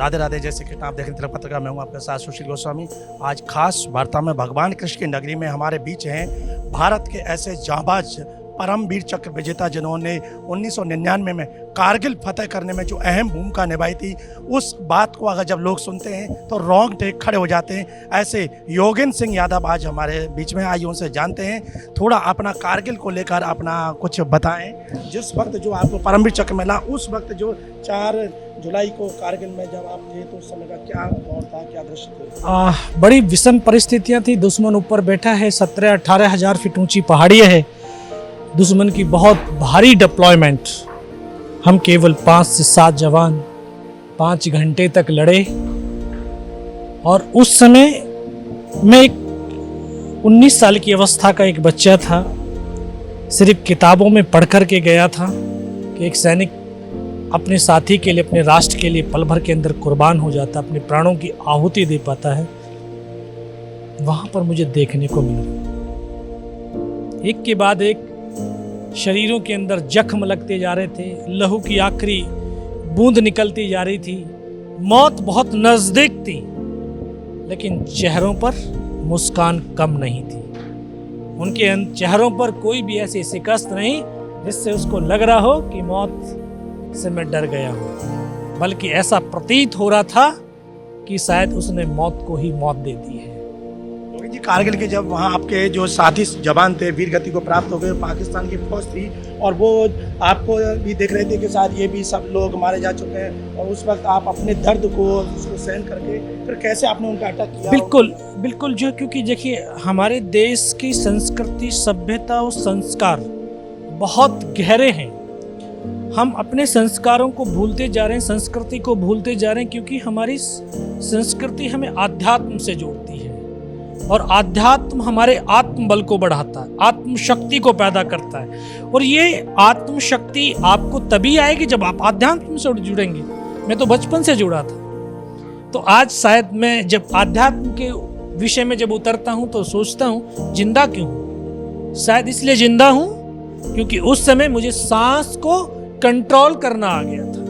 राधे राधे। जैसे कि आप देख रहे हैं पत्रकार, मैं हूं आपके साथ सुशील गोस्वामी। आज खास वार्ता में भगवान कृष्ण की नगरी में हमारे बीच हैं भारत के ऐसे जांबाज परमवीर चक्र विजेता जिन्होंने 1999 में कारगिल फतेह करने में जो अहम भूमिका निभाई थी, उस बात को अगर जब लोग सुनते हैं तो रोंगटे खड़े हो जाते हैं। ऐसे योगेंद्र सिंह यादव आज हमारे बीच में, आइए उनसे जानते हैं थोड़ा अपना कारगिल को लेकर अपना कुछ बताएं। जिस वक्त जो आपको परमवीर चक्र मिला, उस वक्त जो 4 जुलाई को कारगिल में जब आप थे तो उस समय का क्या दौर था, क्या दृश्य थे? बड़ी विषम परिस्थितियां थी। दुश्मन ऊपर बैठा है, 17-18 हज़ार फीट ऊंची पहाड़ियाँ है, दुश्मन की बहुत भारी डिप्लॉयमेंट। हम केवल 5 से 7 जवान 5 घंटे तक लड़े। और उस समय मैं एक 19 साल की अवस्था का एक बच्चा था। सिर्फ किताबों में पढ़ कर के गया था कि एक सैनिक अपने साथी के लिए, अपने राष्ट्र के लिए पल भर के अंदर कुर्बान हो जाता, अपने प्राणों की आहुति दे पाता है। वहां पर मुझे देखने को मिला एक के बाद एक शरीरों के अंदर जख्म लगते जा रहे थे, लहू की आखिरी बूंद निकलती जा रही थी, मौत बहुत नजदीक थी, लेकिन चेहरों पर मुस्कान कम नहीं थी। उनके चेहरों पर कोई भी ऐसी शिकस्त नहीं जिससे उसको लग रहा हो कि मौत से मैं डर गया हूं, बल्कि ऐसा प्रतीत हो रहा था कि शायद उसने मौत को ही मौत दे दी है। जी, कारगिल के जब वहाँ आपके जो साथी जवान थे वीर गति को प्राप्त हो गए, पाकिस्तान की फौज थी और वो आपको भी देख रहे थे कि साथ ये भी सब लोग मारे जा चुके हैं, और उस वक्त आप अपने दर्द को उसको सहन करके फिर कैसे आपने उनका अटैक किया? बिल्कुल जो, क्योंकि देखिए हमारे देश की संस्कृति, सभ्यता और संस्कार बहुत गहरे हैं। हम अपने संस्कारों को भूलते जा रहे हैं, संस्कृति को भूलते जा रहे हैं, क्योंकि हमारी संस्कृति हमें आध्यात्म से जोड़ती है और आध्यात्म हमारे आत्मबल को बढ़ाता है, आत्मशक्ति को पैदा करता है। और ये आत्मशक्ति आपको तभी आएगी जब आप आध्यात्म से जुड़ेंगे। मैं तो बचपन से जुड़ा था, तो आज शायद मैं जब आध्यात्म के विषय में जब उतरता हूं तो सोचता हूं जिंदा क्यों हूं। शायद इसलिए जिंदा हूं क्योंकि उस समय मुझे सांस को कंट्रोल करना आ गया था।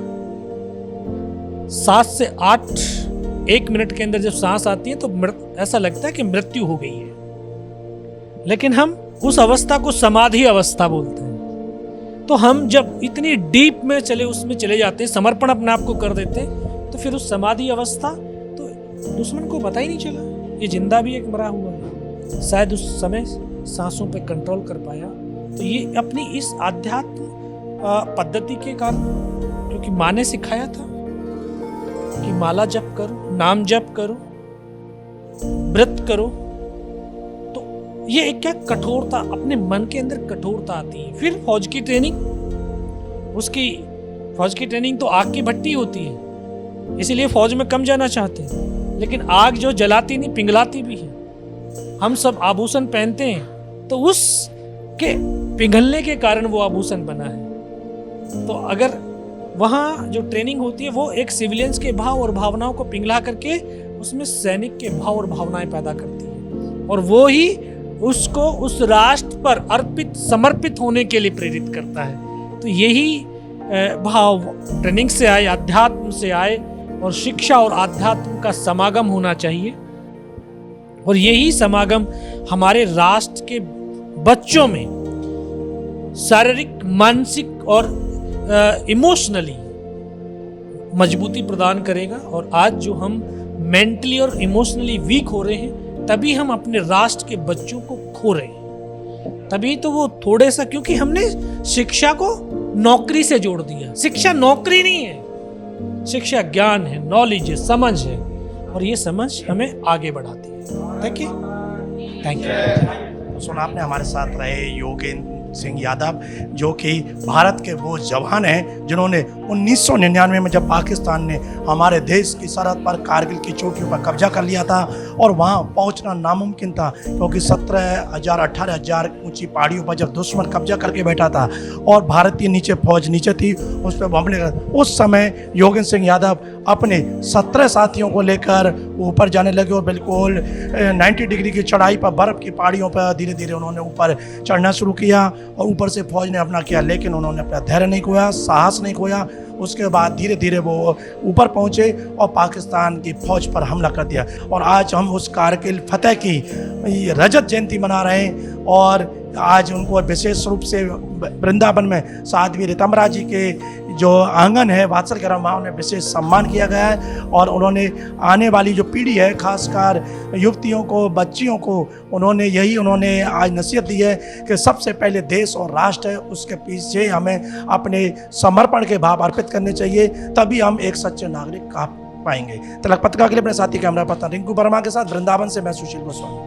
7 से 8 1 मिनट के अंदर जब सांस आती है तो ऐसा लगता है कि मृत्यु हो गई है, लेकिन हम उस अवस्था को समाधि अवस्था बोलते हैं। तो हम जब इतनी डीप में उसमें चले जाते हैं, समर्पण अपने आप को कर देते हैं, तो फिर उस समाधि अवस्था तो दुश्मन को पता ही नहीं चला ये जिंदा भी एक मरा हुआ है। शायद उस समय सांसों पे कंट्रोल कर पाया। तो ये अपनी इस आध्यात्म पद्धति के कारण, क्योंकि माँ ने सिखाया था कि माला जप करो, नाम जप करो, व्रत करो, तो ये एक क्या कठोरता, अपने मन के अंदर कठोरता आती है। फिर फौज की ट्रेनिंग, फौज की ट्रेनिंग तो आग की भट्टी होती है, इसीलिए फौज में कम जाना चाहते हैं, लेकिन आग जो जलाती नहीं पिघलाती भी है। हम सब आभूषण पहनते हैं तो उस के पिघलने के कारण वो आभूषण बना है। तो अगर वहाँ जो ट्रेनिंग होती है वो एक सिविलियंस के भाव और भावनाओं को पिघला करके उसमें सैनिक के भाव और भावनाएं पैदा करती है, और वो ही उसको उस राष्ट्र पर अर्पित समर्पित होने के लिए प्रेरित करता है। तो यही भाव ट्रेनिंग से आए, अध्यात्म से आए, और शिक्षा और अध्यात्म का समागम होना चाहिए। और यही समागम हमारे राष्ट्र के बच्चों में शारीरिक, मानसिक और इमोशनली मजबूती प्रदान करेगा। और आज जो हम मेंटली और इमोशनली वीक हो रहे हैं, तभी हम अपने राष्ट्र के बच्चों को खो रहे हैं। तभी तो वो थोड़े सा, क्योंकि हमने शिक्षा को नौकरी से जोड़ दिया। शिक्षा नौकरी नहीं है, शिक्षा ज्ञान है, नॉलेज है, समझ है, और ये समझ हमें आगे बढ़ाती है। Thank you. तो सुना आपने, हमारे साथ रहे योगेंद्र सिंह यादव, जो कि भारत के वो जवान हैं जिन्होंने 1999 में जब पाकिस्तान ने हमारे देश की सरहद पर कारगिल की चोटियों पर कब्जा कर लिया था, और वहाँ पहुँचना नामुमकिन था, क्योंकि 17,000-18,000 ऊंची पहाड़ियों पर जब दुश्मन कब्जा करके बैठा था और भारतीय नीचे फौज नीचे थी, उस पर हमले कर, उस समय योगेंद्र सिंह यादव अपने 17 साथियों को लेकर ऊपर जाने लगे, और बिल्कुल 90 डिग्री की चढ़ाई पर, बर्फ़ की पहाड़ियों पर धीरे धीरे उन्होंने ऊपर चढ़ना शुरू किया। और ऊपर से फौज ने अपना किया, लेकिन उन्होंने अपना धैर्य नहीं खोया, साहस नहीं खोया। उसके बाद धीरे धीरे वो ऊपर पहुँचे और पाकिस्तान की फौज पर हमला कर दिया। और आज हम उस कारगिल फतेह की रजत जयंती मना रहे हैं और आज उनको विशेष रूप से वृंदावन में साध्वी ऋतम्बरा जी के जो आंगन है वात्सल ग्राम, वहाँ उन्हें विशेष सम्मान किया गया है। और उन्होंने आने वाली जो पीढ़ी है, खासकर युवतियों को, बच्चियों को, उन्होंने आज नसीहत दी है कि सबसे पहले देश और राष्ट्र है, उसके पीछे हमें अपने समर्पण के भाव अर्पित करने चाहिए, तभी हम एक सच्चे नागरिक कह पाएंगे। तिलक पत्रिका के लिए अपने साथी कैमरा पर्सन रिंकू वर्मा के साथ वृंदावन से मैं सुशील गोस्वामी।